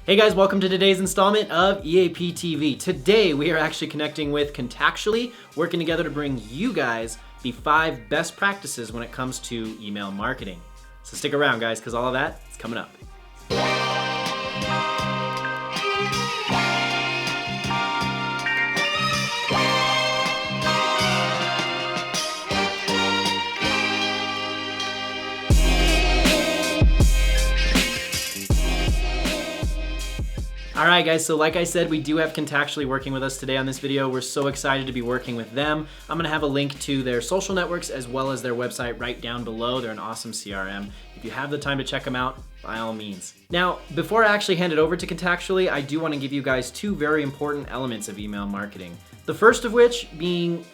Hey guys, welcome to today's installment of EAP TV. Today we are actually connecting with Contactually, working together to bring you guys the 5 best practices when it comes to email marketing. So stick around guys, because all of that is coming up. Alright guys, so like I said, we do have Contactually working with us today on this video. We're so excited to be working with them. I'm going to have a link to their social networks as well as their website right down below. They're an awesome CRM. If you have the time to check them out, by all means. Now, before I actually hand it over to Contactually, I do want to give you guys 2 very important elements of email marketing. The first of which being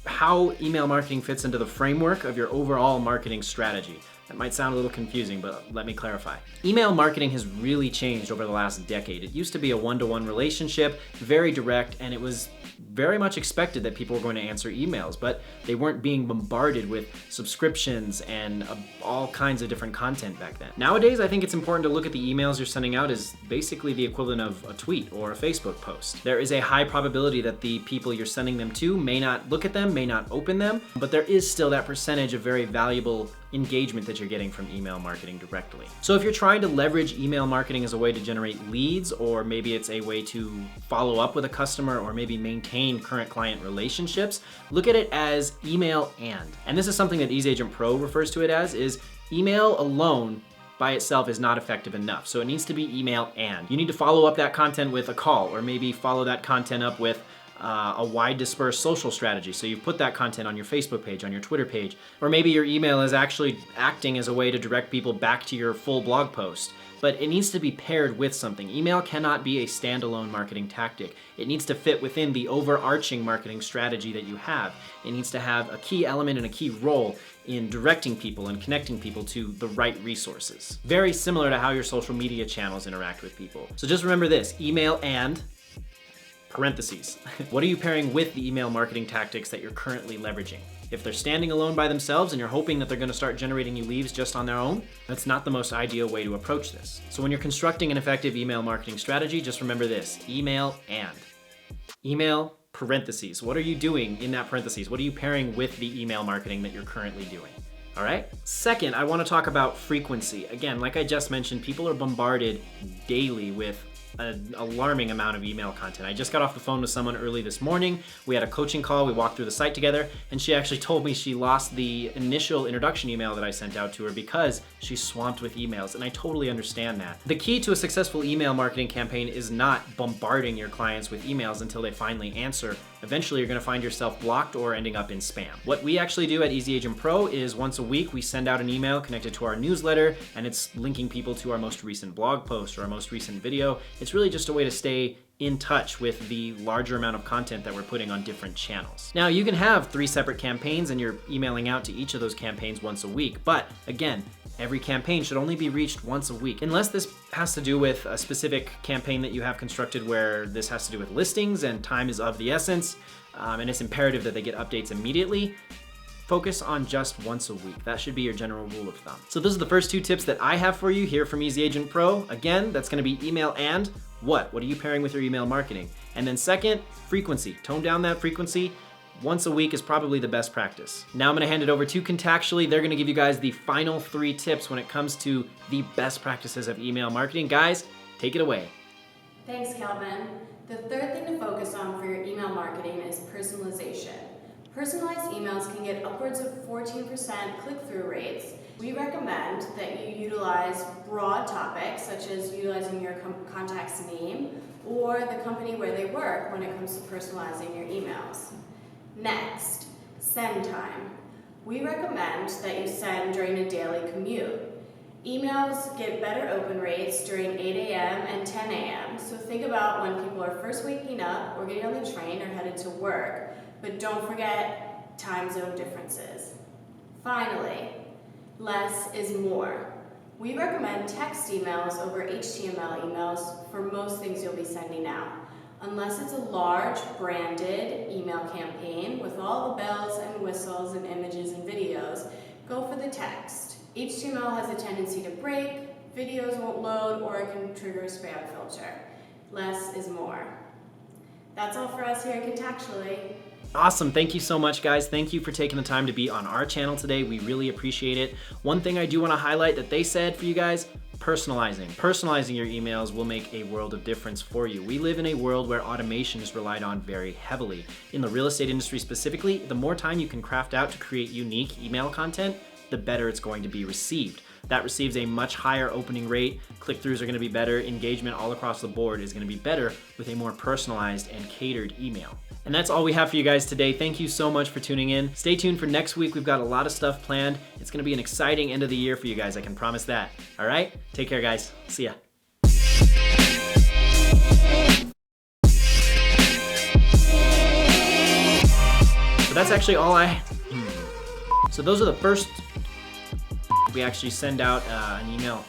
how email marketing fits into the framework of your overall marketing strategy. That might sound a little confusing, but let me clarify. Email marketing has really changed over the last decade. It used to be a one-to-one relationship, very direct, and it was very much expected that people were going to answer emails, but they weren't being bombarded with subscriptions and all kinds of different content back then. Nowadays, I think it's important to look at the emails you're sending out as basically the equivalent of a tweet or a Facebook post. There is a high probability that the people you're sending them to may not look at them, may not open them, but there is still that percentage of very valuable engagement that you're getting from email marketing directly. So if you're trying to leverage email marketing as a way to generate leads, or maybe it's a way to follow up with a customer, or maybe maintain current client relationships, look at it as email and. And this is something that EasyAgentPro refers to it as, is email alone by itself is not effective enough. So it needs to be email and. You need to follow up that content with a call, or maybe follow that content up with a wide dispersed social strategy. So you put that content on your Facebook page, on your Twitter page, or maybe your email is actually acting as a way to direct people back to your full blog post. But it needs to be paired with something. Email cannot be a standalone marketing tactic. It needs to fit within the overarching marketing strategy that you have. It needs to have a key element and a key role in directing people and connecting people to the right resources. Very similar to how your social media channels interact with people. So just remember this, email and parentheses. What are you pairing with the email marketing tactics that you're currently leveraging? If they're standing alone by themselves and you're hoping that they're going to start generating you leads just on their own, that's not the most ideal way to approach this. So when you're constructing an effective email marketing strategy, just remember this, email and. Email parentheses. What are you doing in that parentheses? What are you pairing with the email marketing that you're currently doing? All right. Second, I want to talk about frequency. Again, like I just mentioned, people are bombarded daily with an alarming amount of email content. I just got off the phone with someone early this morning. We had a coaching call, we walked through the site together, and she actually told me she lost the initial introduction email that I sent out to her because she's swamped with emails, and I totally understand that. The key to a successful email marketing campaign is not bombarding your clients with emails until they finally answer. Eventually, you're gonna find yourself blocked or ending up in spam. What we actually do at EasyAgentPro is once a week, we send out an email connected to our newsletter, and it's linking people to our most recent blog post or our most recent video. It's really just a way to stay in touch with the larger amount of content that we're putting on different channels. Now, you can have 3 separate campaigns and you're emailing out to each of those campaigns once a week, but again, every campaign should only be reached once a week. Unless this has to do with a specific campaign that you have constructed where this has to do with listings and time is of the essence, and it's imperative that they get updates immediately, focus on just once a week. That should be your general rule of thumb. So those are the first 2 tips that I have for you here from EasyAgentPro. Again, that's gonna be email and what? What are you pairing with your email marketing? And then second, frequency. Tone down that frequency. Once a week is probably the best practice. Now I'm gonna hand it over to Contactually. They're gonna give you guys the final 3 tips when it comes to the best practices of email marketing. Guys, take it away. Thanks, Kelvin. The third thing to focus on for your email marketing is personalization. Personalized emails can get upwards of 14% click-through rates. We recommend that you utilize broad topics, such as utilizing your contact's name or the company where they work when it comes to personalizing your emails. Next, send time. We recommend that you send during a daily commute. Emails get better open rates during 8 a.m. and 10 a.m., so think about when people are first waking up or getting on the train or headed to work. But don't forget time zone differences. Finally, less is more. We recommend text emails over HTML emails for most things you'll be sending out. Unless it's a large branded email campaign with all the bells and whistles and images and videos, go for the text. HTML has a tendency to break, videos won't load, or it can trigger a spam filter. Less is more. That's all for us here at Contactually. Awesome, thank you so much, guys. Thank you for taking the time to be on our channel today. We really appreciate it. One thing I do want to highlight that they said for you guys, personalizing. Personalizing your emails will make a world of difference for you. We live in a world where automation is relied on very heavily. In the real estate industry specifically, the more time you can craft out to create unique email content, the better it's going to be received. That receives a much higher opening rate, click-throughs are gonna be better, engagement all across the board is gonna be better with a more personalized and catered email. And that's all we have for you guys today. Thank you so much for tuning in. Stay tuned for next week. We've got a lot of stuff planned. It's gonna be an exciting end of the year for you guys, I can promise that. All right, take care guys, see ya. So that's actually all So those are the first we actually send out an email